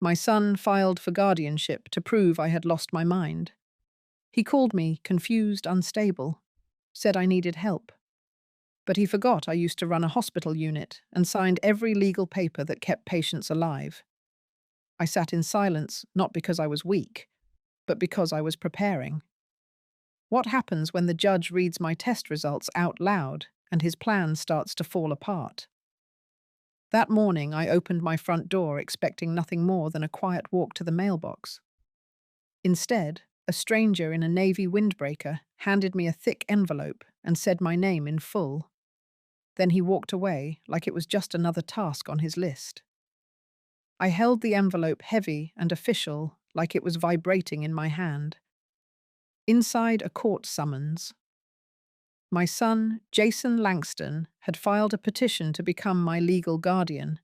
My son filed for guardianship to prove I had lost my mind. He called me confused, unstable, said I needed help. But he forgot I used to run a hospital unit and signed every legal paper that kept patients alive. I sat in silence, not because I was weak, but because I was preparing. What happens when the judge reads my test results out loud and his plan starts to fall apart? That morning, I opened my front door expecting nothing more than a quiet walk to the mailbox. Instead, a stranger in a navy windbreaker handed me a thick envelope and said my name in full. Then he walked away like it was just another task on his list. I held the envelope heavy and official, like it was vibrating in my hand. Inside a court summons. My son, Jason Langston, had filed a petition to become my legal guardian.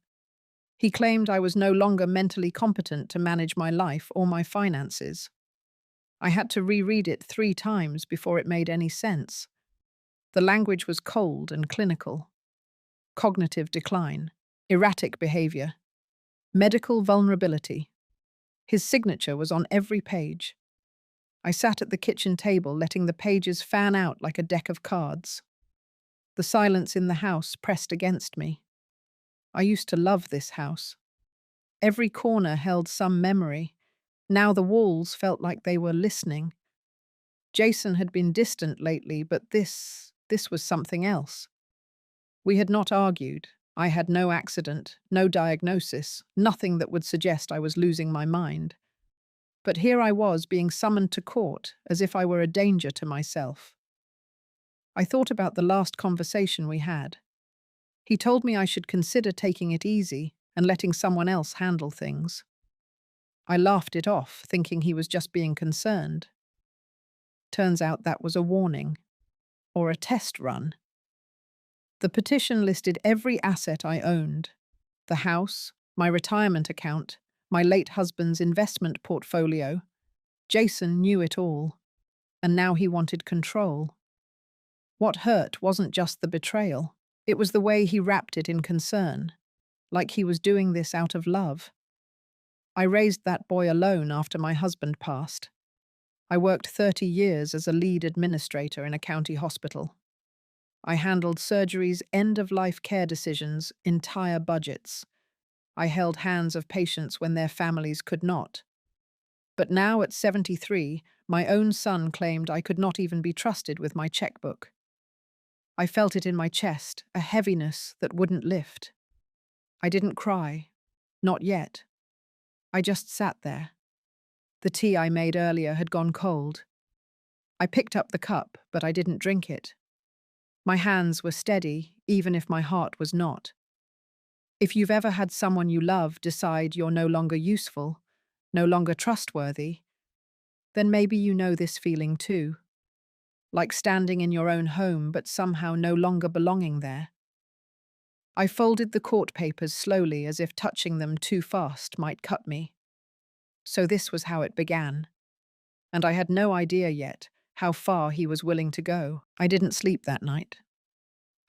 He claimed I was no longer mentally competent to manage my life or my finances. I had to reread it 3 times before it made any sense. The language was cold and clinical. Cognitive decline, erratic behavior, medical vulnerability. His signature was on every page. I sat at the kitchen table, letting the pages fan out like a deck of cards. The silence in the house pressed against me. I used to love this house. Every corner held some memory. Now the walls felt like they were listening. Jason had been distant lately, but this was something else. We had not argued. I had no accident, no diagnosis, nothing that would suggest I was losing my mind. But here I was being summoned to court as if I were a danger to myself. I thought about the last conversation we had. He told me I should consider taking it easy and letting someone else handle things. I laughed it off, thinking he was just being concerned. Turns out that was a warning, or a test run. The petition listed every asset I owned: the house, my retirement account, my late husband's investment portfolio. Jason knew it all, and now he wanted control. What hurt wasn't just the betrayal, it was the way he wrapped it in concern, like he was doing this out of love. I raised that boy alone after my husband passed. I worked 30 years as a lead administrator in a county hospital. I handled surgeries, end-of-life care decisions, entire budgets. I held hands of patients when their families could not. But now at 73, my own son claimed I could not even be trusted with my checkbook. I felt it in my chest, a heaviness that wouldn't lift. I didn't cry. Not yet. I just sat there. The tea I made earlier had gone cold. I picked up the cup, but I didn't drink it. My hands were steady, even if my heart was not. If you've ever had someone you love decide you're no longer useful, no longer trustworthy, then maybe you know this feeling too. Like standing in your own home but somehow no longer belonging there. I folded the court papers slowly as if touching them too fast might cut me. So this was how it began. And I had no idea yet how far he was willing to go. I didn't sleep that night.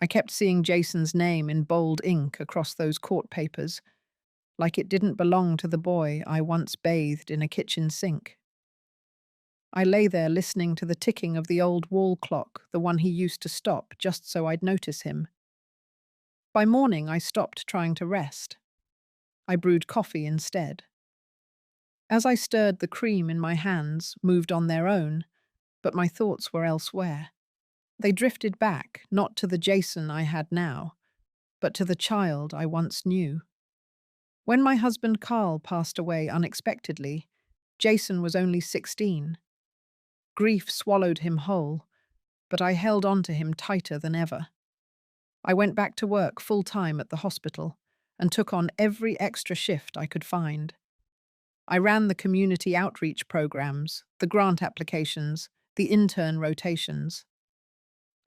I kept seeing Jason's name in bold ink across those court papers, like it didn't belong to the boy I once bathed in a kitchen sink. I lay there listening to the ticking of the old wall clock, the one he used to stop just so I'd notice him. By morning, I stopped trying to rest. I brewed coffee instead. As I stirred, the cream in my hands moved on their own, but my thoughts were elsewhere. They drifted back, not to the Jason I had now, but to the child I once knew. When my husband Carl passed away unexpectedly, Jason was only 16. Grief swallowed him whole, but I held on to him tighter than ever. I went back to work full-time at the hospital and took on every extra shift I could find. I ran the community outreach programs, the grant applications, the intern rotations.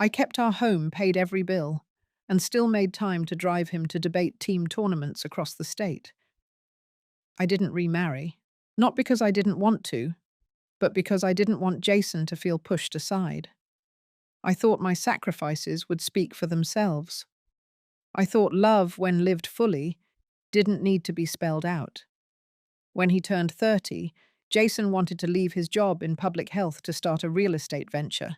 I kept our home paid every bill and still made time to drive him to debate team tournaments across the state. I didn't remarry, not because I didn't want to, but because I didn't want Jason to feel pushed aside. I thought my sacrifices would speak for themselves. I thought love, when lived fully, didn't need to be spelled out. When he turned 30, Jason wanted to leave his job in public health to start a real estate venture.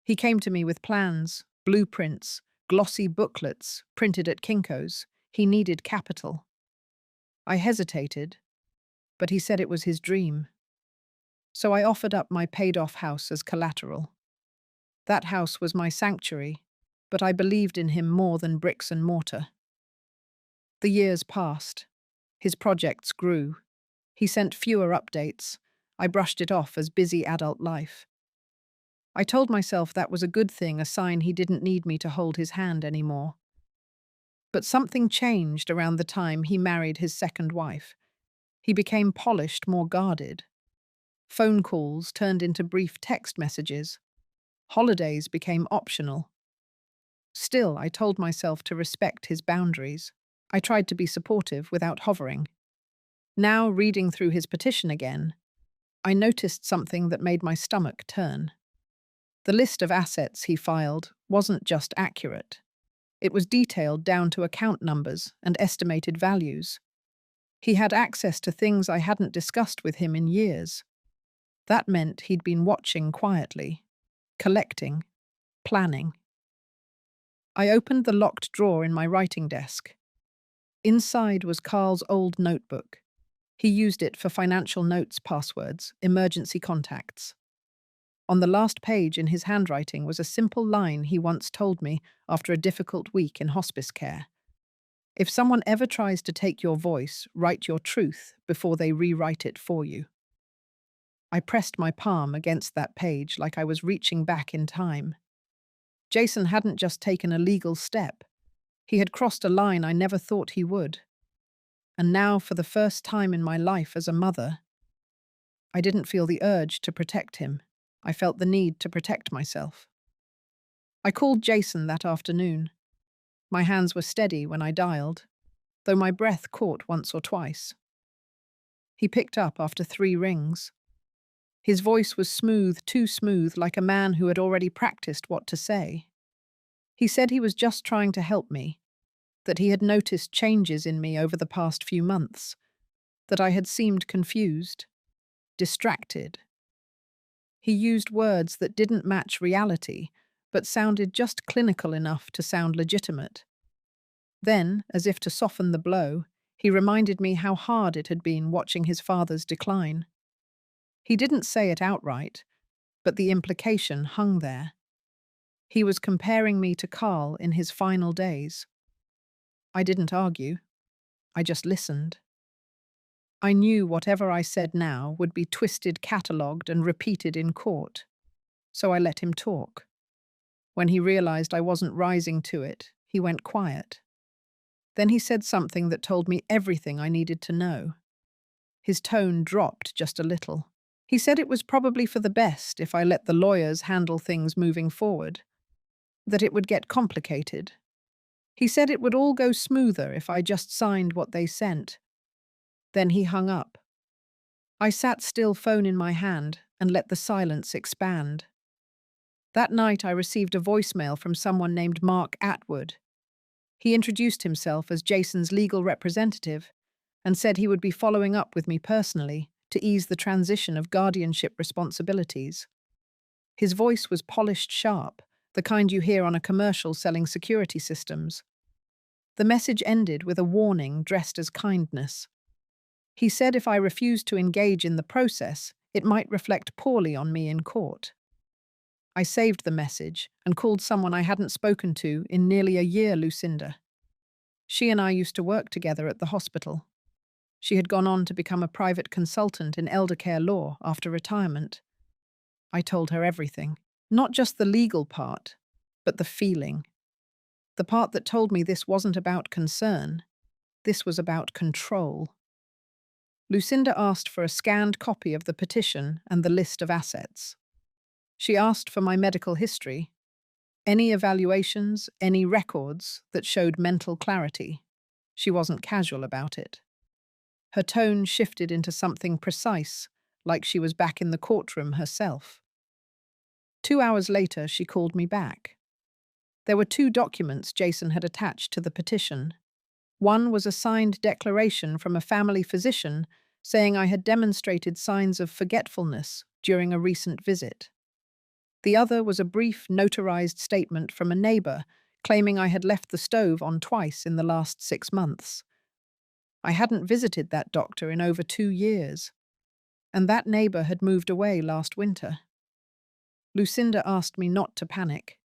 He came to me with plans, blueprints, glossy booklets printed at Kinko's. He needed capital. I hesitated, but he said it was his dream. So I offered up my paid-off house as collateral. That house was my sanctuary, but I believed in him more than bricks and mortar. The years passed. His projects grew. He sent fewer updates. I brushed it off as busy adult life. I told myself that was a good thing, a sign he didn't need me to hold his hand anymore. But something changed around the time he married his second wife. He became polished, more guarded. Phone calls turned into brief text messages. Holidays became optional. Still, I told myself to respect his boundaries. I tried to be supportive without hovering. Now, reading through his petition again, I noticed something that made my stomach turn. The list of assets he filed wasn't just accurate. It was detailed down to account numbers and estimated values. He had access to things I hadn't discussed with him in years. That meant he'd been watching quietly, collecting, planning. I opened the locked drawer in my writing desk. Inside was Carl's old notebook. He used it for financial notes, passwords, emergency contacts. On the last page in his handwriting was a simple line he once told me after a difficult week in hospice care. If someone ever tries to take your voice, write your truth before they rewrite it for you. I pressed my palm against that page like I was reaching back in time. Jason hadn't just taken a legal step. He had crossed a line I never thought he would. And now, for the first time in my life as a mother, I didn't feel the urge to protect him. I felt the need to protect myself. I called Jason that afternoon. My hands were steady when I dialed, though my breath caught once or twice. He picked up after 3 rings. His voice was smooth, too smooth, like a man who had already practiced what to say. He said he was just trying to help me, that he had noticed changes in me over the past few months, that I had seemed confused, distracted. He used words that didn't match reality, but sounded just clinical enough to sound legitimate. Then, as if to soften the blow, he reminded me how hard it had been watching his father's decline. He didn't say it outright, but the implication hung there. He was comparing me to Carl in his final days. I didn't argue. I just listened. I knew whatever I said now would be twisted, catalogued, and repeated in court. So I let him talk. When he realized I wasn't rising to it, he went quiet. Then he said something that told me everything I needed to know. His tone dropped just a little. He said it was probably for the best if I let the lawyers handle things moving forward, that it would get complicated. He said it would all go smoother if I just signed what they sent. Then he hung up. I sat still, phone in my hand, and let the silence expand. That night I received a voicemail from someone named Mark Atwood. He introduced himself as Jason's legal representative and said he would be following up with me personally to ease the transition of guardianship responsibilities. His voice was polished sharp, the kind you hear on a commercial selling security systems. The message ended with a warning dressed as kindness. He said if I refused to engage in the process, it might reflect poorly on me in court. I saved the message and called someone I hadn't spoken to in nearly a year, Lucinda. She and I used to work together at the hospital. She had gone on to become a private consultant in elder care law after retirement. I told her everything, not just the legal part, but the feeling. The part that told me this wasn't about concern, this was about control. Lucinda asked for a scanned copy of the petition and the list of assets. She asked for my medical history, any evaluations, any records that showed mental clarity. She wasn't casual about it. Her tone shifted into something precise, like she was back in the courtroom herself. 2 hours later, she called me back. There were 2 documents Jason had attached to the petition. One was a signed declaration from a family physician saying I had demonstrated signs of forgetfulness during a recent visit. The other was a brief, notarized statement from a neighbor claiming I had left the stove on twice in the last 6 months. I hadn't visited that doctor in over 2 years, and that neighbor had moved away last winter. Lucinda asked me not to panic.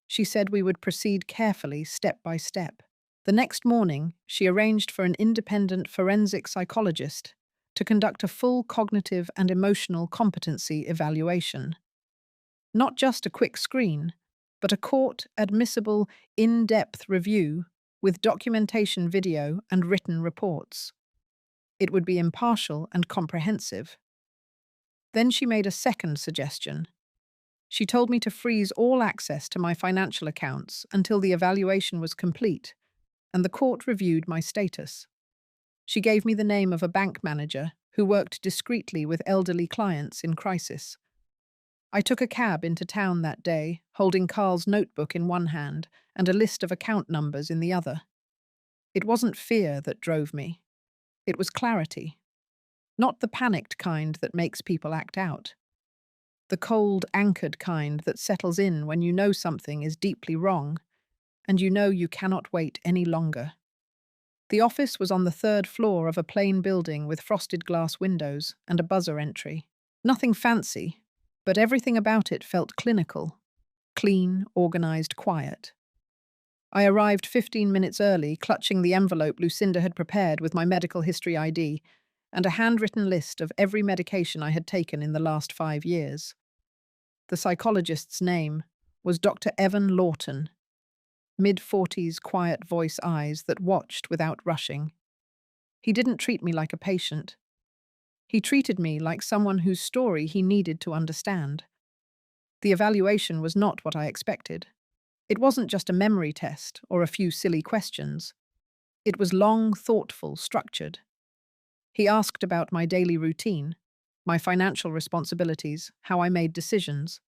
She said we would proceed carefully, step by step. The next morning, she arranged for an independent forensic psychologist to conduct a full cognitive and emotional competency evaluation. Not just a quick screen, but a court-admissible, in-depth review with documentation video and written reports. It would be impartial and comprehensive. Then she made a second suggestion. She told me to freeze all access to my financial accounts until the evaluation was complete, and the court reviewed my status. She gave me the name of a bank manager who worked discreetly with elderly clients in crisis. I took a cab into town that day, holding Carl's notebook in one hand and a list of account numbers in the other. It wasn't fear that drove me. It was clarity. Not the panicked kind that makes people act out. The cold, anchored kind that settles in when you know something is deeply wrong, and you know you cannot wait any longer. The office was on the third floor of a plain building with frosted glass windows and a buzzer entry. Nothing fancy, but everything about it felt clinical, clean, organized, quiet. I arrived 15 minutes early, clutching the envelope Lucinda had prepared with my medical history ID and a handwritten list of every medication I had taken in the last 5 years. The psychologist's name was Dr. Evan Lawton, mid-40s, quiet voice eyes that watched without rushing. He didn't treat me like a patient. He treated me like someone whose story he needed to understand. The evaluation was not what I expected. It wasn't just a memory test or a few silly questions. It was long, thoughtful, structured. He asked about my daily routine, my financial responsibilities, how I made decisions.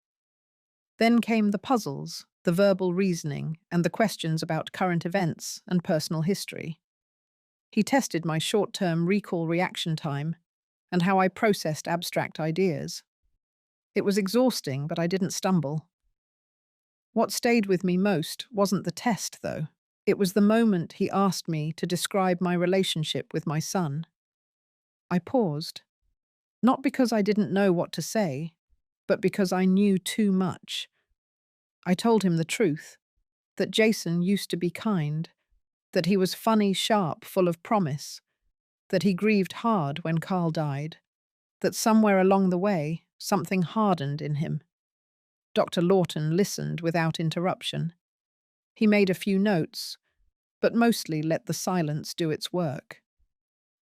Then came the puzzles, the verbal reasoning, and the questions about current events and personal history. He tested my short-term recall reaction time and how I processed abstract ideas. It was exhausting, but I didn't stumble. What stayed with me most wasn't the test, though. It was the moment he asked me to describe my relationship with my son. I paused, not because I didn't know what to say, but because I knew too much. I told him the truth, that Jason used to be kind, that he was funny, sharp, full of promise, that he grieved hard when Carl died, that somewhere along the way, something hardened in him. Dr. Lawton listened without interruption. He made a few notes, but mostly let the silence do its work.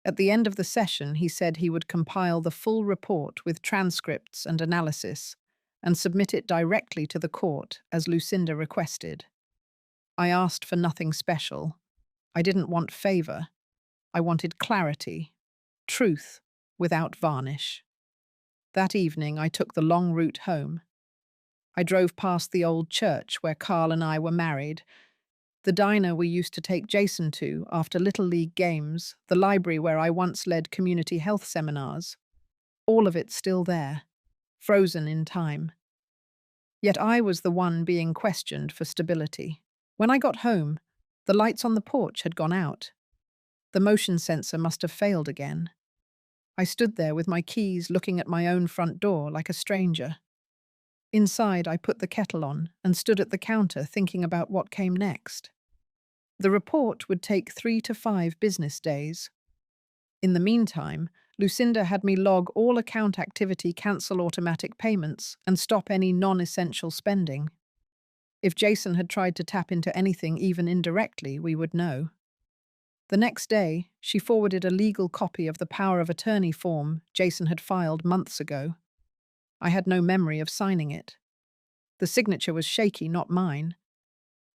At the end of the session, he said he would compile the full report with transcripts and analysis and submit it directly to the court as Lucinda requested. I asked for nothing special. I didn't want favor. I wanted clarity, truth without varnish. That evening, I took the long route home. I drove past the old church where Carl and I were married, the diner we used to take Jason to after Little League games, the library where I once led community health seminars. All of it still there, frozen in time. Yet I was the one being questioned for stability. When I got home, the lights on the porch had gone out. The motion sensor must have failed again. I stood there with my keys looking at my own front door like a stranger. Inside, I put the kettle on and stood at the counter thinking about what came next. The report would take 3 to 5 business days. In the meantime, Lucinda had me log all account activity, cancel automatic payments, and stop any non-essential spending. If Jason had tried to tap into anything even indirectly, we would know. The next day, she forwarded a legal copy of the power of attorney form Jason had filed months ago. I had no memory of signing it. The signature was shaky, not mine.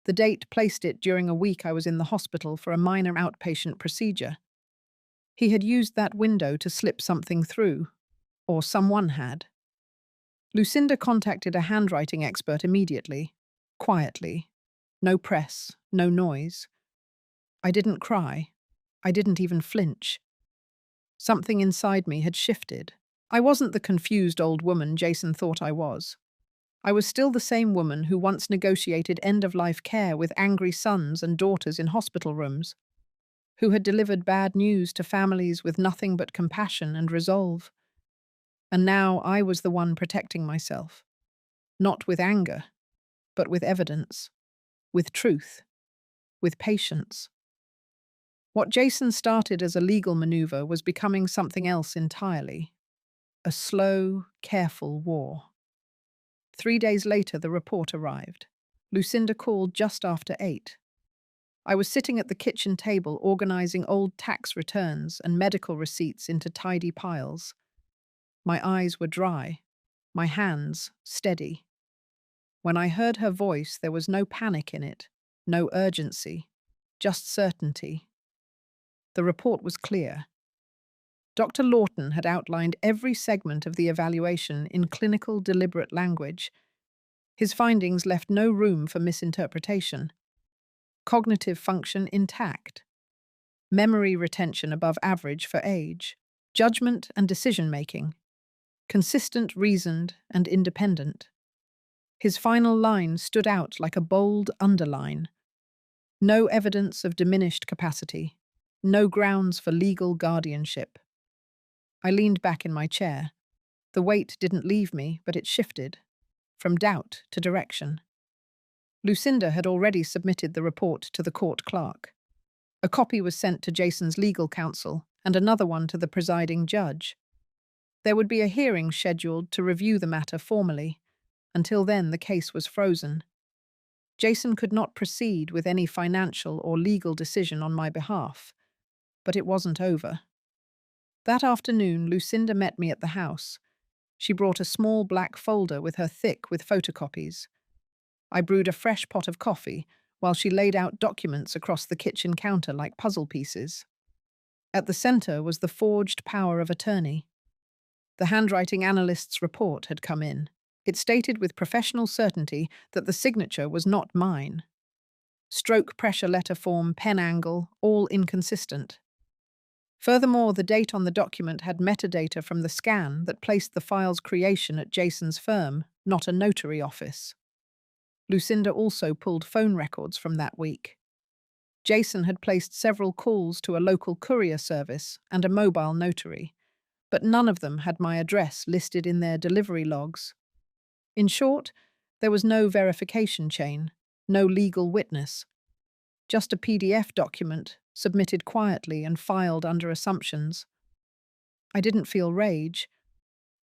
The date placed it during a week I was in the hospital for a minor outpatient procedure. He had used that window to slip something through, or someone had. Lucinda contacted a handwriting expert immediately, quietly. No press, no noise. I didn't cry. I didn't even flinch. Something inside me had shifted. I wasn't the confused old woman Jason thought I was. I was still the same woman who once negotiated end-of-life care with angry sons and daughters in hospital rooms, who had delivered bad news to families with nothing but compassion and resolve. And now I was the one protecting myself, not with anger, but with evidence, with truth, with patience. What Jason started as a legal maneuver was becoming something else entirely, a slow, careful war. 3 days later, the report arrived. Lucinda called just after 8. I was sitting at the kitchen table organizing old tax returns and medical receipts into tidy piles. My eyes were dry, my hands steady. When I heard her voice, there was no panic in it, no urgency, just certainty. The report was clear. Dr. Lawton had outlined every segment of the evaluation in clinical, deliberate language. His findings left no room for misinterpretation. Cognitive function intact. Memory retention above average for age. Judgment and decision-making. Consistent, reasoned, and independent. His final line stood out like a bold underline. No evidence of diminished capacity. No grounds for legal guardianship. I leaned back in my chair. The weight didn't leave me, but it shifted, from doubt to direction. Lucinda had already submitted the report to the court clerk. A copy was sent to Jason's legal counsel and another one to the presiding judge. There would be a hearing scheduled to review the matter formally. Until then, the case was frozen. Jason could not proceed with any financial or legal decision on my behalf. But it wasn't over. That afternoon, Lucinda met me at the house. She brought a small black folder with her thick with photocopies. I brewed a fresh pot of coffee while she laid out documents across the kitchen counter like puzzle pieces. At the center was the forged power of attorney. The handwriting analyst's report had come in. It stated with professional certainty that the signature was not mine. Stroke pressure letter form, pen angle, all inconsistent. Furthermore, the date on the document had metadata from the scan that placed the file's creation at Jason's firm, not a notary office. Lucinda also pulled phone records from that week. Jason had placed several calls to a local courier service and a mobile notary, but none of them had my address listed in their delivery logs. In short, there was no verification chain, no legal witness. Just a PDF document, submitted quietly and filed under assumptions. I didn't feel rage.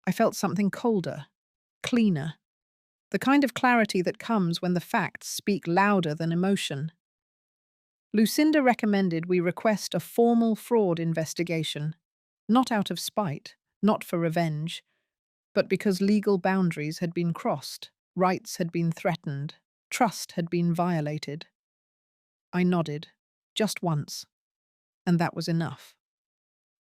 I felt something colder, cleaner. The kind of clarity that comes when the facts speak louder than emotion. Lucinda recommended we request a formal fraud investigation, not out of spite, not for revenge, but because legal boundaries had been crossed, rights had been threatened, trust had been violated. I nodded, just once, and that was enough.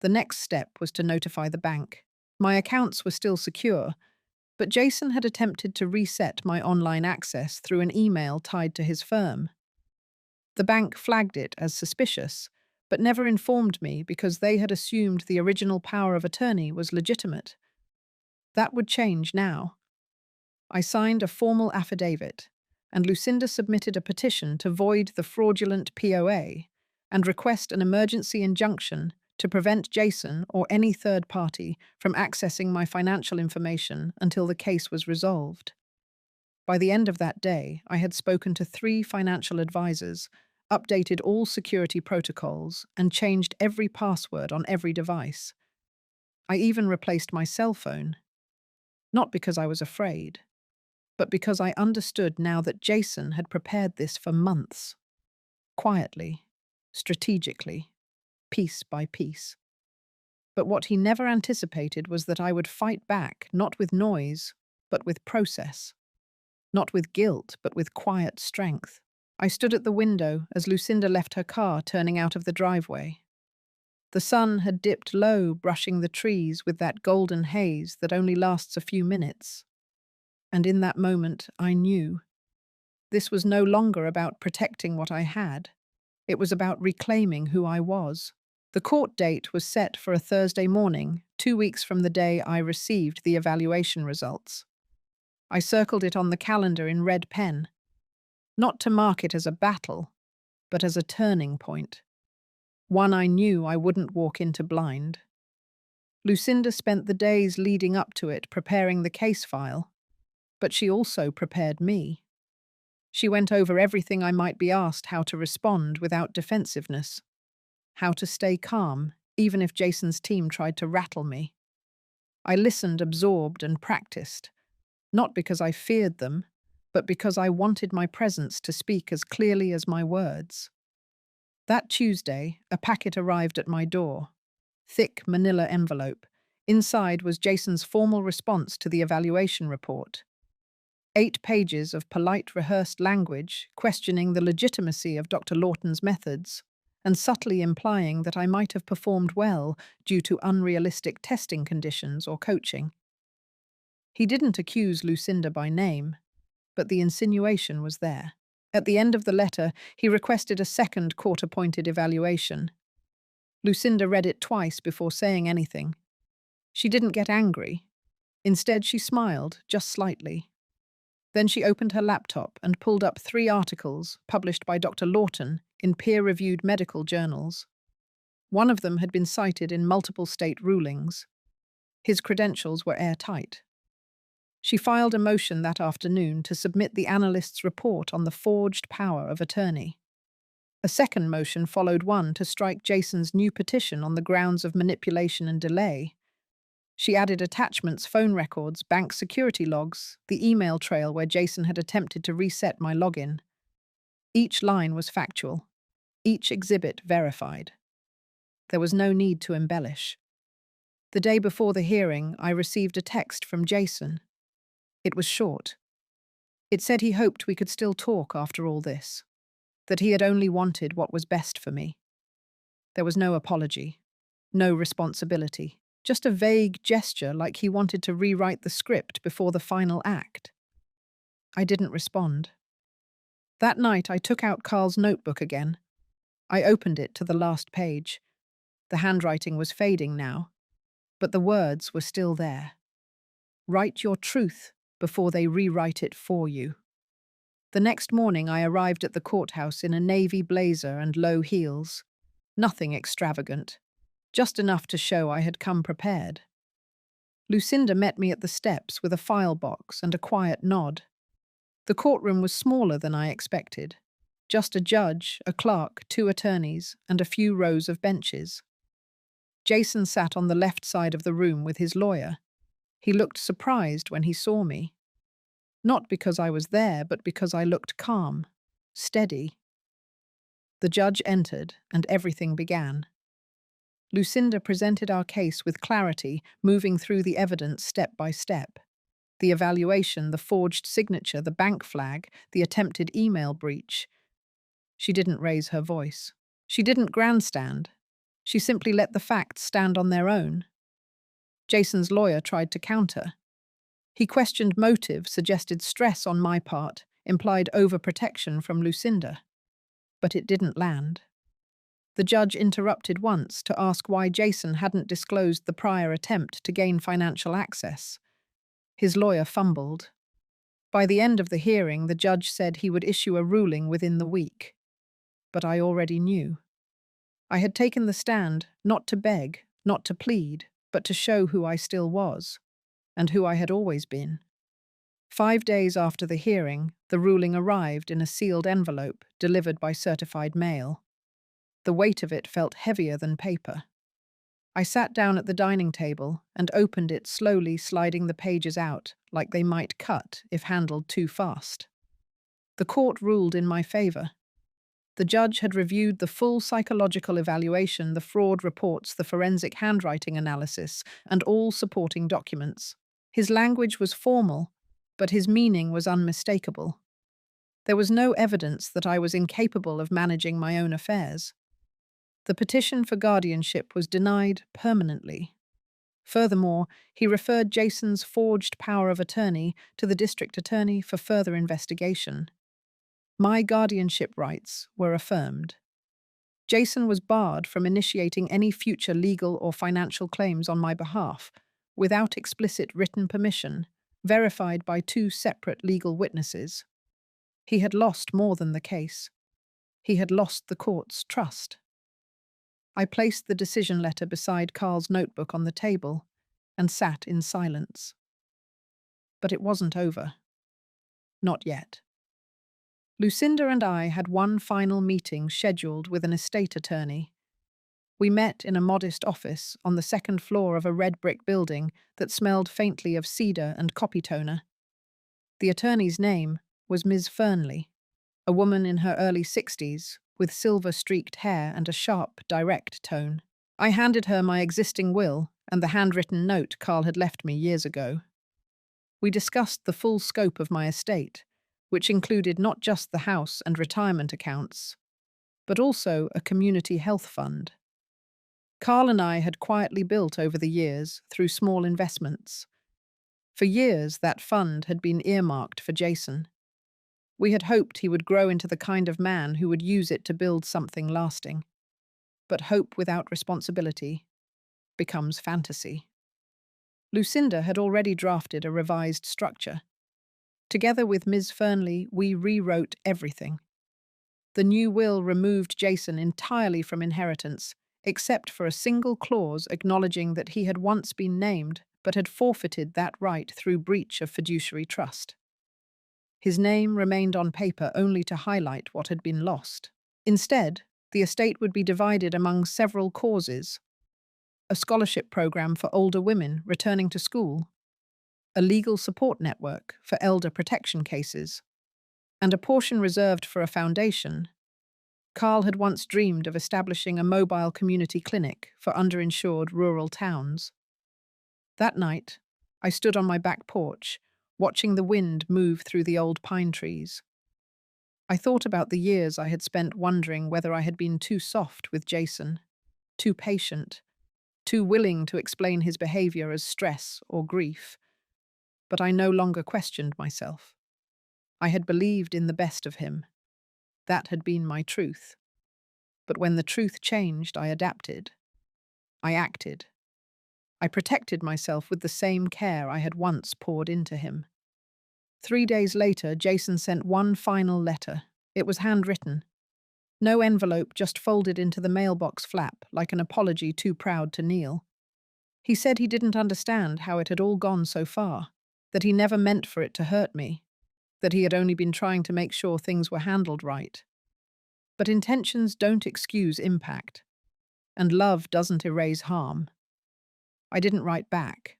The next step was to notify the bank. My accounts were still secure, but Jason had attempted to reset my online access through an email tied to his firm. The bank flagged it as suspicious, but never informed me because they had assumed the original power of attorney was legitimate. That would change now. I signed a formal affidavit, and Lucinda submitted a petition to void the fraudulent POA and request an emergency injunction to prevent Jason or any third party from accessing my financial information until the case was resolved. By the end of that day, I had spoken to 3 financial advisors, updated all security protocols, and changed every password on every device. I even replaced my cell phone. Not because I was afraid, but because I understood now that Jason had prepared this for months. Quietly, strategically, piece by piece. But what he never anticipated was that I would fight back, not with noise, but with process. Not with guilt, but with quiet strength. I stood at the window as Lucinda left her car, turning out of the driveway. The sun had dipped low, brushing the trees with that golden haze that only lasts a few minutes. And in that moment, I knew. This was no longer about protecting what I had. It was about reclaiming who I was. The court date was set for a Thursday morning, 2 weeks from the day I received the evaluation results. I circled it on the calendar in red pen, not to mark it as a battle, but as a turning point. One I knew I wouldn't walk into blind. Lucinda spent the days leading up to it preparing the case file, but she also prepared me. She went over everything I might be asked how to respond without defensiveness, how to stay calm, even if Jason's team tried to rattle me. I listened, absorbed, and practiced, not because I feared them, but because I wanted my presence to speak as clearly as my words. That Tuesday, a packet arrived at my door. Thick manila envelope. Inside was Jason's formal response to the evaluation report. 8 pages of polite, rehearsed language questioning the legitimacy of Dr. Lawton's methods, and subtly implying that I might have performed well due to unrealistic testing conditions or coaching. He didn't accuse Lucinda by name, but the insinuation was there. At the end of the letter, he requested a second court-appointed evaluation. Lucinda read it twice before saying anything. She didn't get angry. Instead, she smiled, just slightly. Then she opened her laptop and pulled up 3 articles published by Dr. Lawton in peer-reviewed medical journals. One of them had been cited in multiple state rulings. His credentials were airtight. She filed a motion that afternoon to submit the analyst's report on the forged power of attorney. A second motion followed one to strike Jason's new petition on the grounds of manipulation and delay. She added attachments, phone records, bank security logs, the email trail where Jason had attempted to reset my login. Each line was factual, each exhibit verified. There was no need to embellish. The day before the hearing, I received a text from Jason. It was short. It said he hoped we could still talk after all this, that he had only wanted what was best for me. There was no apology, no responsibility, just a vague gesture like he wanted to rewrite the script before the final act. I didn't respond. That night, I took out Carl's notebook again. I opened it to the last page. The handwriting was fading now, but the words were still there. Write your truth before they rewrite it for you. The next morning, I arrived at the courthouse in a navy blazer and low heels. Nothing extravagant, just enough to show I had come prepared. Lucinda met me at the steps with a file box and a quiet nod. The courtroom was smaller than I expected. Just a judge, a clerk, 2 attorneys, and a few rows of benches. Jason sat on the left side of the room with his lawyer. He looked surprised when he saw me. Not because I was there, but because I looked calm, steady. The judge entered, and everything began. Lucinda presented our case with clarity, moving through the evidence step by step. The evaluation, the forged signature, the bank flag, the attempted email breach. She didn't raise her voice. She didn't grandstand. She simply let the facts stand on their own. Jason's lawyer tried to counter. He questioned motive, suggested stress on my part, implied overprotection from Lucinda. But it didn't land. The judge interrupted once to ask why Jason hadn't disclosed the prior attempt to gain financial access. His lawyer fumbled. By the end of the hearing, the judge said he would issue a ruling within the week. But I already knew. I had taken the stand, not to beg, not to plead, but to show who I still was, and who I had always been. 5 days after the hearing, the ruling arrived in a sealed envelope delivered by certified mail. The weight of it felt heavier than paper. I sat down at the dining table and opened it slowly, sliding the pages out like they might cut if handled too fast. The court ruled in my favor. The judge had reviewed the full psychological evaluation, the fraud reports, the forensic handwriting analysis, and all supporting documents. His language was formal, but his meaning was unmistakable. There was no evidence that I was incapable of managing my own affairs. The petition for guardianship was denied permanently. Furthermore, he referred Jason's forged power of attorney to the district attorney for further investigation. My guardianship rights were affirmed. Jason was barred from initiating any future legal or financial claims on my behalf without explicit written permission, verified by two separate legal witnesses. He had lost more than the case. He had lost the court's trust. I placed the decision letter beside Carl's notebook on the table and sat in silence. But it wasn't over. Not yet. Lucinda and I had one final meeting scheduled with an estate attorney. We met in a modest office on the second floor of a red brick building that smelled faintly of cedar and copy toner. The attorney's name was Ms. Fernley, a woman in her early 60s with silver-streaked hair and a sharp, direct tone. I handed her my existing will and the handwritten note Carl had left me years ago. We discussed the full scope of my estate, which included not just the house and retirement accounts, but also a community health fund. Carl and I had quietly built over the years through small investments. For years, that fund had been earmarked for Jason. We had hoped he would grow into the kind of man who would use it to build something lasting. But hope without responsibility becomes fantasy. Lucinda had already drafted a revised structure. Together with Ms. Fernley, we rewrote everything. The new will removed Jason entirely from inheritance, except for a single clause acknowledging that he had once been named but had forfeited that right through breach of fiduciary trust. His name remained on paper only to highlight what had been lost. Instead, the estate would be divided among several causes: a scholarship program for older women returning to school, a legal support network for elder protection cases, and a portion reserved for a foundation. Carl had once dreamed of establishing a mobile community clinic for underinsured rural towns. That night, I stood on my back porch, watching the wind move through the old pine trees. I thought about the years I had spent wondering whether I had been too soft with Jason, too patient, too willing to explain his behavior as stress or grief. But I no longer questioned myself. I had believed in the best of him. That had been my truth. But when the truth changed, I adapted. I acted. I protected myself with the same care I had once poured into him. 3 days later, Jason sent one final letter. It was handwritten. No envelope, just folded into the mailbox flap like an apology too proud to kneel. He said he didn't understand how it had all gone so far, that he never meant for it to hurt me, that he had only been trying to make sure things were handled right. But intentions don't excuse impact, and love doesn't erase harm. I didn't write back.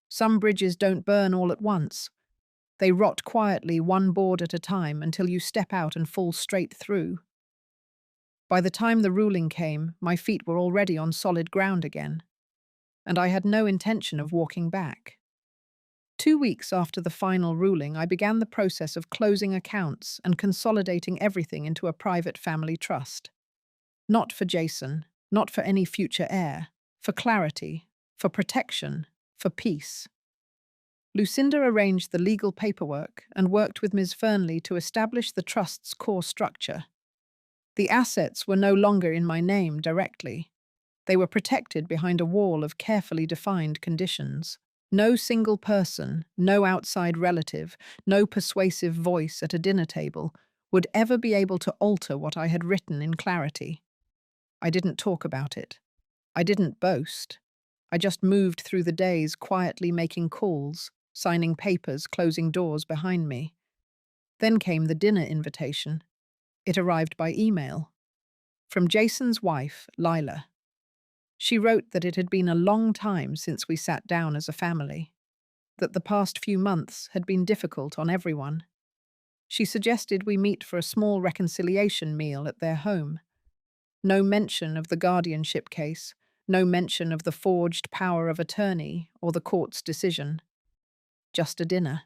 Some bridges don't burn all at once. They rot quietly, one board at a time, until you step out and fall straight through. By the time the ruling came, my feet were already on solid ground again, and I had no intention of walking back. 2 weeks after the final ruling, I began the process of closing accounts and consolidating everything into a private family trust. Not for Jason, not for any future heir, for clarity, for protection, for peace. Lucinda arranged the legal paperwork and worked with Ms. Fernley to establish the trust's core structure. The assets were no longer in my name directly. They were protected behind a wall of carefully defined conditions. No single person, no outside relative, no persuasive voice at a dinner table would ever be able to alter what I had written in clarity. I didn't talk about it. I didn't boast. I just moved through the days quietly making calls, signing papers, closing doors behind me. Then came the dinner invitation. It arrived by email. From Jason's wife, Lila. She wrote that it had been a long time since we sat down as a family, that the past few months had been difficult on everyone. She suggested we meet for a small reconciliation meal at their home. No mention of the guardianship case, no mention of the forged power of attorney or the court's decision. Just a dinner.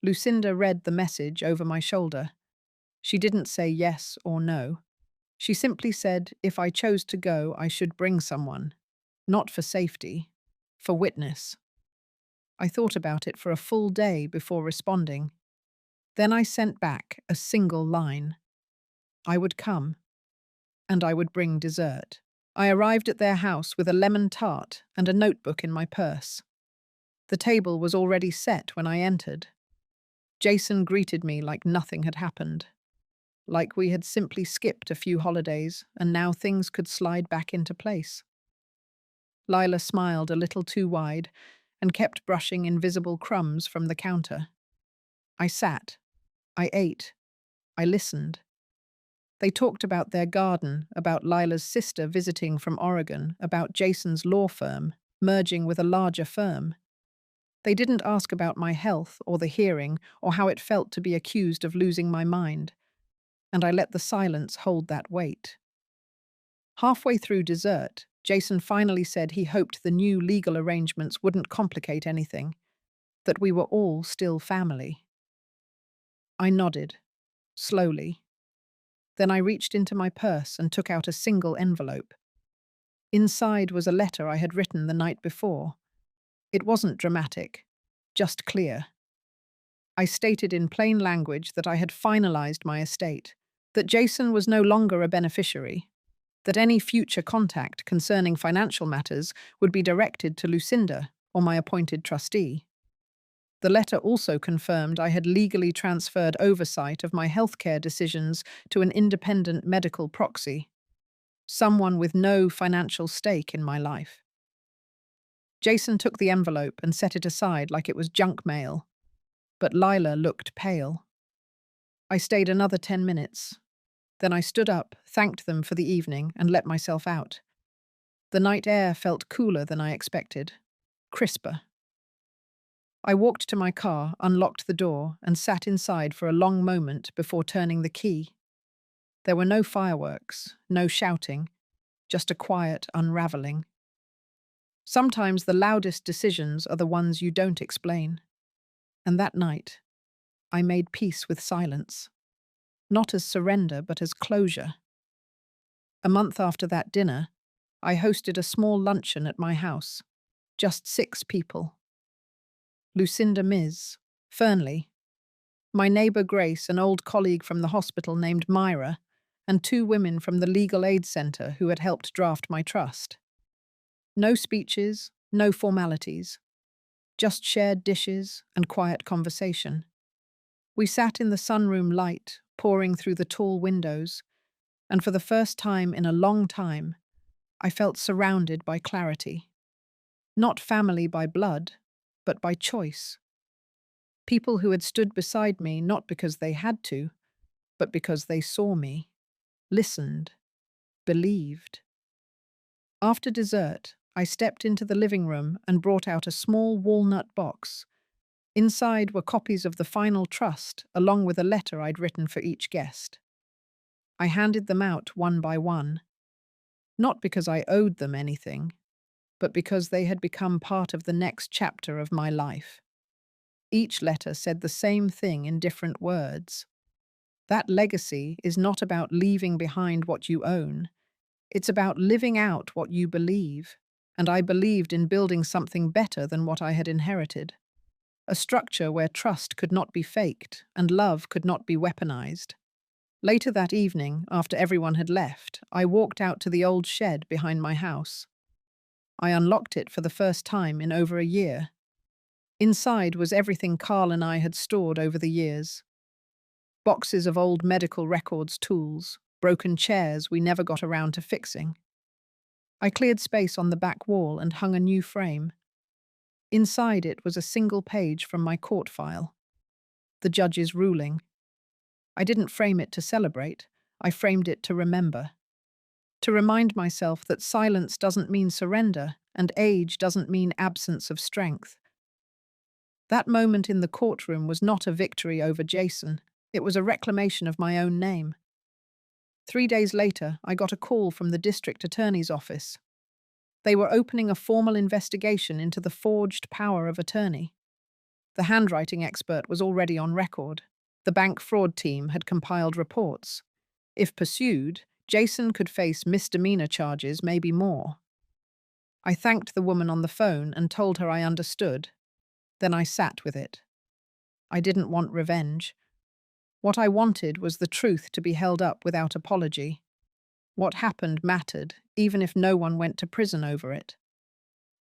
Lucinda read the message over my shoulder. She didn't say yes or no. She simply said if I chose to go, I should bring someone. Not for safety, for witness. I thought about it for a full day before responding. Then I sent back a single line. I would come. and I would bring dessert. I arrived at their house with a lemon tart and a notebook in my purse. The table was already set when I entered. Jason greeted me like nothing had happened, like we had simply skipped a few holidays and now things could slide back into place. Lila smiled a little too wide and kept brushing invisible crumbs from the counter. I sat. I ate. I listened. They talked about their garden, about Lila's sister visiting from Oregon, about Jason's law firm, merging with a larger firm. They didn't ask about my health or the hearing or how it felt to be accused of losing my mind, and I let the silence hold that weight. Halfway through dessert, Jason finally said he hoped the new legal arrangements wouldn't complicate anything, that we were all still family. I nodded, slowly. Then I reached into my purse and took out a single envelope. Inside was a letter I had written the night before. It wasn't dramatic, just clear. I stated in plain language that I had finalized my estate, that Jason was no longer a beneficiary, that any future contact concerning financial matters would be directed to Lucinda or my appointed trustee. The letter also confirmed I had legally transferred oversight of my healthcare decisions to an independent medical proxy, someone with no financial stake in my life. Jason took the envelope and set it aside like it was junk mail, but Lila looked pale. I stayed another 10 minutes. Then I stood up, thanked them for the evening, and let myself out. The night air felt cooler than I expected, crisper. I walked to my car, unlocked the door, and sat inside for a long moment before turning the key. There were no fireworks, no shouting, just a quiet unraveling. Sometimes the loudest decisions are the ones you don't explain. And that night, I made peace with silence. Not as surrender, but as closure. A month after that dinner, I hosted a small luncheon at my house. Just 6 people. Lucinda Miz, Fernley, my neighbour Grace, an old colleague from the hospital named Myra, and 2 women from the Legal Aid Centre who had helped draft my trust. No speeches, no formalities. Just shared dishes and quiet conversation. We sat in the sunroom light, pouring through the tall windows, and for the first time in a long time, I felt surrounded by clarity. Not family by blood, but by choice. People who had stood beside me not because they had to, but because they saw me, listened, believed. After dessert, I stepped into the living room and brought out a small walnut box. Inside were copies of the final trust, along with a letter I'd written for each guest. I handed them out one by one, not because I owed them anything, but because they had become part of the next chapter of my life. Each letter said the same thing in different words. That legacy is not about leaving behind what you own. It's about living out what you believe, and I believed in building something better than what I had inherited. A structure where trust could not be faked and love could not be weaponized. Later that evening, after everyone had left, I walked out to the old shed behind my house. I unlocked it for the first time in over a year. Inside was everything Carl and I had stored over the years. Boxes of old medical records tools, broken chairs we never got around to fixing. I cleared space on the back wall and hung a new frame. Inside it was a single page from my court file. The judge's ruling. I didn't frame it to celebrate, I framed it to remember. To remind myself that silence doesn't mean surrender, and age doesn't mean absence of strength. That moment in the courtroom was not a victory over Jason. It was a reclamation of my own name. 3 days later, I got a call from the district attorney's office. They were opening a formal investigation into the forged power of attorney. The handwriting expert was already on record. The bank fraud team had compiled reports. If pursued, Jason could face misdemeanor charges, maybe more. I thanked the woman on the phone and told her I understood. Then I sat with it. I didn't want revenge. What I wanted was the truth to be held up without apology. What happened mattered, even if no one went to prison over it.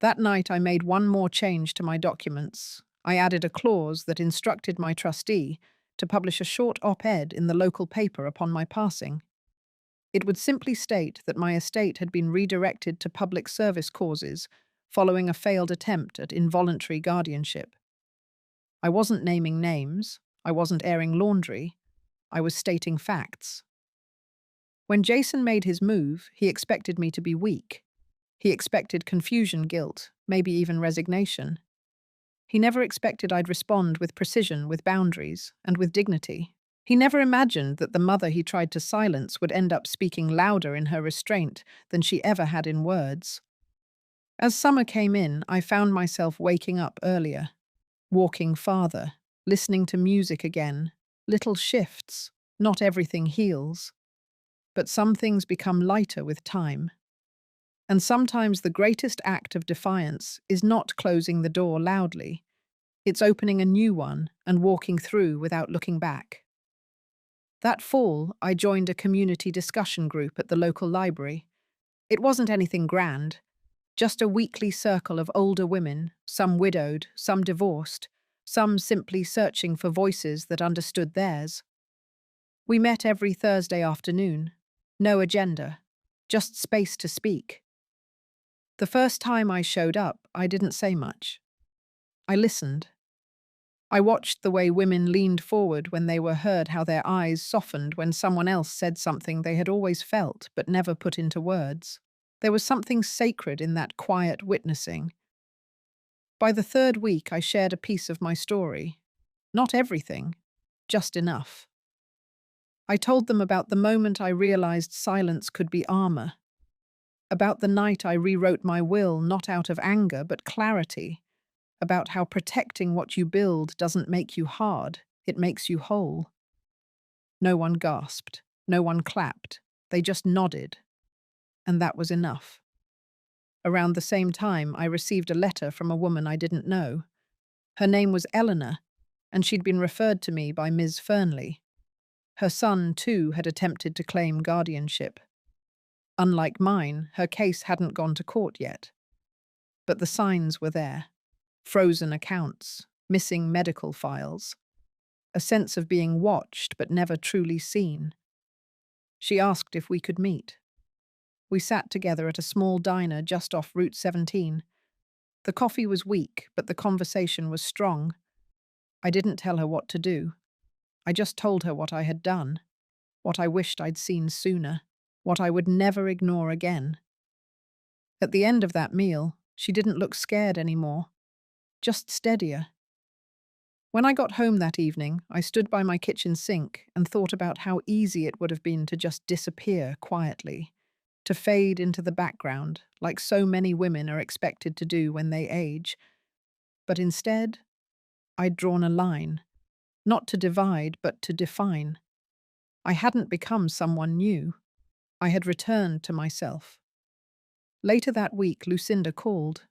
That night I made one more change to my documents. I added a clause that instructed my trustee to publish a short op-ed in the local paper upon my passing. It would simply state that my estate had been redirected to public service causes following a failed attempt at involuntary guardianship. I wasn't naming names, I wasn't airing laundry, I was stating facts. When Jason made his move, he expected me to be weak. He expected confusion, guilt, maybe even resignation. He never expected I'd respond with precision, with boundaries, and with dignity. He never imagined that the mother he tried to silence would end up speaking louder in her restraint than she ever had in words. As summer came in, I found myself waking up earlier, walking farther, listening to music again. Little shifts. Not everything heals. But some things become lighter with time. And sometimes the greatest act of defiance is not closing the door loudly. It's opening a new one and walking through without looking back. That fall, I joined a community discussion group at the local library. It wasn't anything grand, just a weekly circle of older women, some widowed, some divorced, some simply searching for voices that understood theirs. We met every Thursday afternoon. No agenda, just space to speak. The first time I showed up, I didn't say much. I listened. I watched the way women leaned forward when they were heard, how their eyes softened when someone else said something they had always felt but never put into words. There was something sacred in that quiet witnessing. By the third week, I shared a piece of my story. Not everything, just enough. I told them about the moment I realized silence could be armor. About the night I rewrote my will not out of anger but clarity. About how protecting what you build doesn't make you hard, it makes you whole. No one gasped, no one clapped, they just nodded. And that was enough. Around the same time, I received a letter from a woman I didn't know. Her name was Eleanor, and she'd been referred to me by Ms. Fernley. Her son, too, had attempted to claim guardianship. Unlike mine, her case hadn't gone to court yet. But the signs were there. Frozen accounts, missing medical files, a sense of being watched but never truly seen. She asked if we could meet. We sat together at a small diner just off Route 17. The coffee was weak, but the conversation was strong. I didn't tell her what to do. I just told her what I had done, what I wished I'd seen sooner, what I would never ignore again. At the end of that meal, she didn't look scared anymore, just steadier. When I got home that evening, I stood by my kitchen sink and thought about how easy it would have been to just disappear quietly, to fade into the background, like so many women are expected to do when they age. But instead, I'd drawn a line, not to divide, but to define. I hadn't become someone new. I had returned to myself. Later that week, Lucinda called.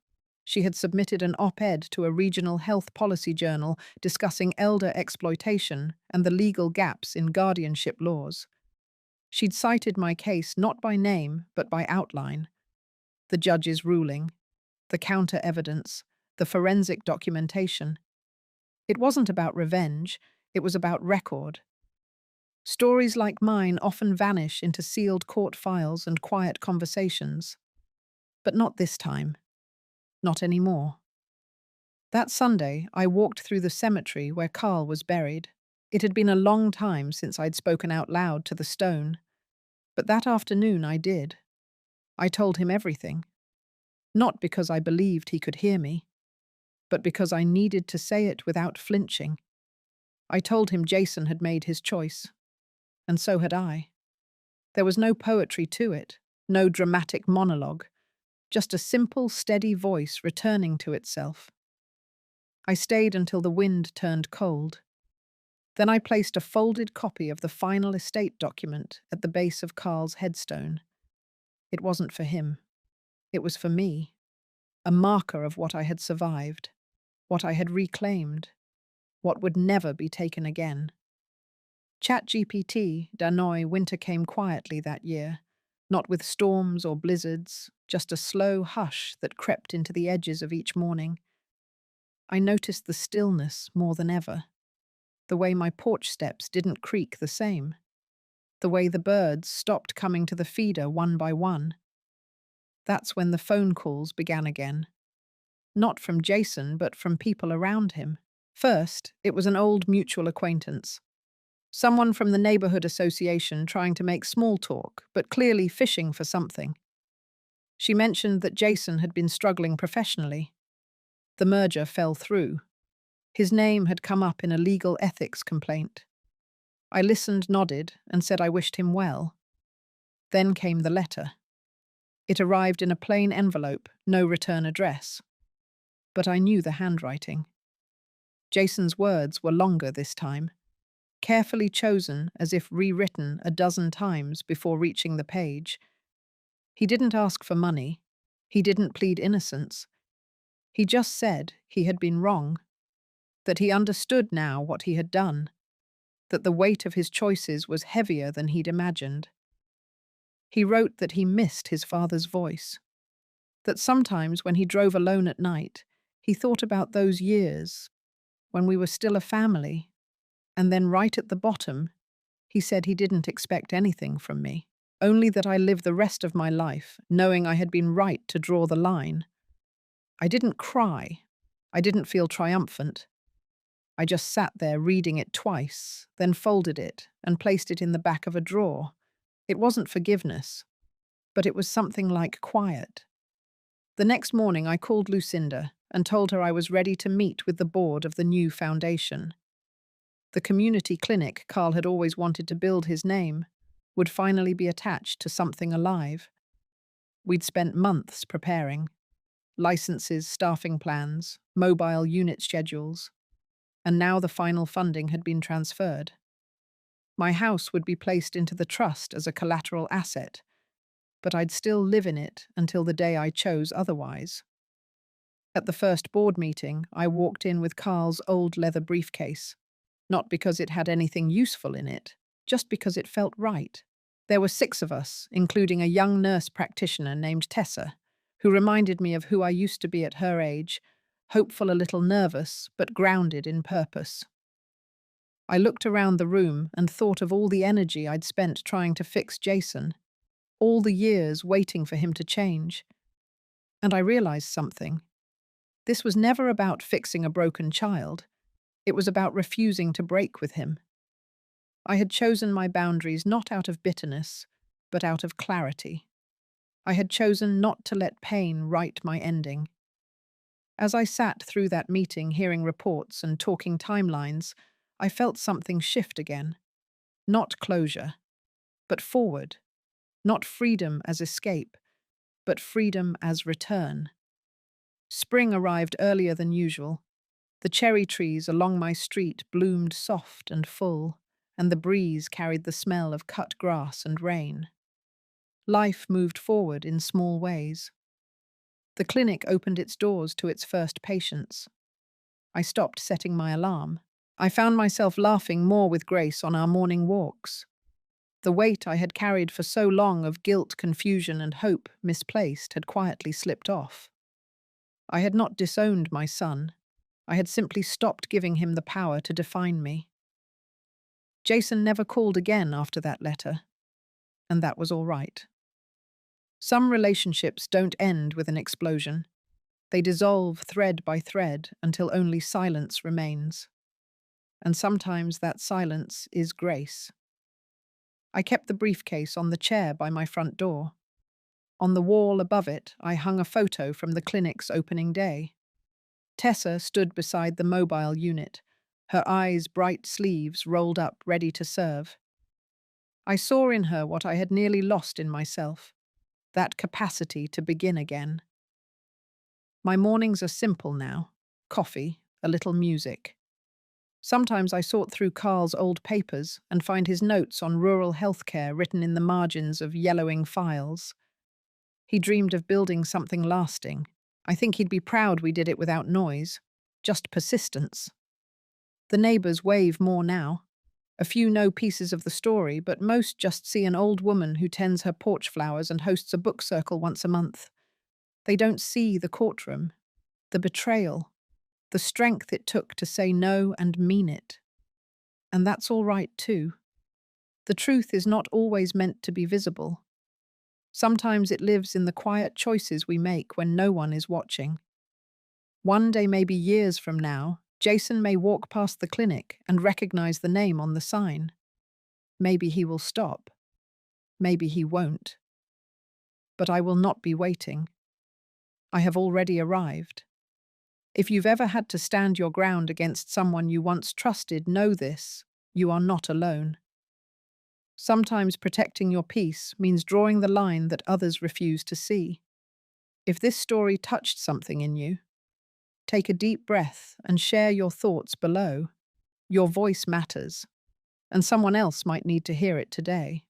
She had submitted an op-ed to a regional health policy journal discussing elder exploitation and the legal gaps in guardianship laws. She'd cited my case not by name, but by outline. The judge's ruling, the counter-evidence, the forensic documentation. It wasn't about revenge, it was about record. Stories like mine often vanish into sealed court files and quiet conversations. But not this time. Not anymore. That Sunday, I walked through the cemetery where Carl was buried. It had been a long time since I'd spoken out loud to the stone. But that afternoon I did. I told him everything. Not because I believed he could hear me, but because I needed to say it without flinching. I told him Jason had made his choice, and so had I. There was no poetry to it, no dramatic monologue, just a simple, steady voice returning to itself. I stayed until the wind turned cold. Then I placed a folded copy of the final estate document at the base of Carl's headstone. It wasn't for him. It was for me, a marker of what I had survived, what I had reclaimed, what would never be taken again. ChatGPT, Danoi, winter came quietly that year. Not with storms or blizzards, just a slow hush that crept into the edges of each morning. I noticed the stillness more than ever, the way my porch steps didn't creak the same, the way the birds stopped coming to the feeder one by one. That's when the phone calls began again. Not from Jason, but from people around him. First, it was an old mutual acquaintance. Someone from the neighborhood association trying to make small talk, but clearly fishing for something. She mentioned that Jason had been struggling professionally. The merger fell through. His name had come up in a legal ethics complaint. I listened, nodded, and said I wished him well. Then came the letter. It arrived in a plain envelope, no return address. But I knew the handwriting. Jason's words were longer this time, carefully chosen as if rewritten a dozen times before reaching the page. He didn't ask for money. He didn't plead innocence. He just said he had been wrong, that he understood now what he had done, that the weight of his choices was heavier than he'd imagined. He wrote that he missed his father's voice, that sometimes when he drove alone at night, he thought about those years when we were still a family, and then right at the bottom, he said he didn't expect anything from me, only that I live the rest of my life knowing I had been right to draw the line. I didn't cry. I didn't feel triumphant. I just sat there reading it twice, then folded it and placed it in the back of a drawer. It wasn't forgiveness, but it was something like quiet. The next morning I called Lucinda and told her I was ready to meet with the board of the new foundation. The community clinic Carl had always wanted to build his name would finally be attached to something alive. We'd spent months preparing. Licenses, staffing plans, mobile unit schedules, and now the final funding had been transferred. My house would be placed into the trust as a collateral asset, but I'd still live in it until the day I chose otherwise. At the first board meeting, I walked in with Carl's old leather briefcase, not because it had anything useful in it, just because it felt right. There were 6 of us, including a young nurse practitioner named Tessa, who reminded me of who I used to be at her age, hopeful, a little nervous, but grounded in purpose. I looked around the room and thought of all the energy I'd spent trying to fix Jason, all the years waiting for him to change. And I realized something. This was never about fixing a broken child. It was about refusing to break with him. I had chosen my boundaries not out of bitterness, but out of clarity. I had chosen not to let pain write my ending. As I sat through that meeting, hearing reports and talking timelines, I felt something shift again. Not closure, but forward. Not freedom as escape, but freedom as return. Spring arrived earlier than usual. The cherry trees along my street bloomed soft and full, and the breeze carried the smell of cut grass and rain. Life moved forward in small ways. The clinic opened its doors to its first patients. I stopped setting my alarm. I found myself laughing more with Grace on our morning walks. The weight I had carried for so long of guilt, confusion, and hope misplaced had quietly slipped off. I had not disowned my son. I had simply stopped giving him the power to define me. Jason never called again after that letter, and that was all right. Some relationships don't end with an explosion. They dissolve thread by thread until only silence remains. And sometimes that silence is grace. I kept the briefcase on the chair by my front door. On the wall above it, I hung a photo from the clinic's opening day. Tessa stood beside the mobile unit, her eyes bright, sleeves rolled up, ready to serve. I saw in her what I had nearly lost in myself, that capacity to begin again. My mornings are simple now. Coffee, a little music. Sometimes I sort through Carl's old papers and find his notes on rural healthcare written in the margins of yellowing files. He dreamed of building something lasting. I think he'd be proud we did it without noise, just persistence. The neighbors wave more now. A few know pieces of the story, but most just see an old woman who tends her porch flowers and hosts a book circle once a month. They don't see the courtroom, the betrayal, the strength it took to say no and mean it. And that's all right too. The truth is not always meant to be visible. Sometimes it lives in the quiet choices we make when no one is watching. One day, maybe years from now, Jason may walk past the clinic and recognize the name on the sign. Maybe he will stop. Maybe he won't. But I will not be waiting. I have already arrived. If you've ever had to stand your ground against someone you once trusted, know this: you are not alone. Sometimes protecting your peace means drawing the line that others refuse to see. If this story touched something in you, take a deep breath and share your thoughts below. Your voice matters, and someone else might need to hear it today.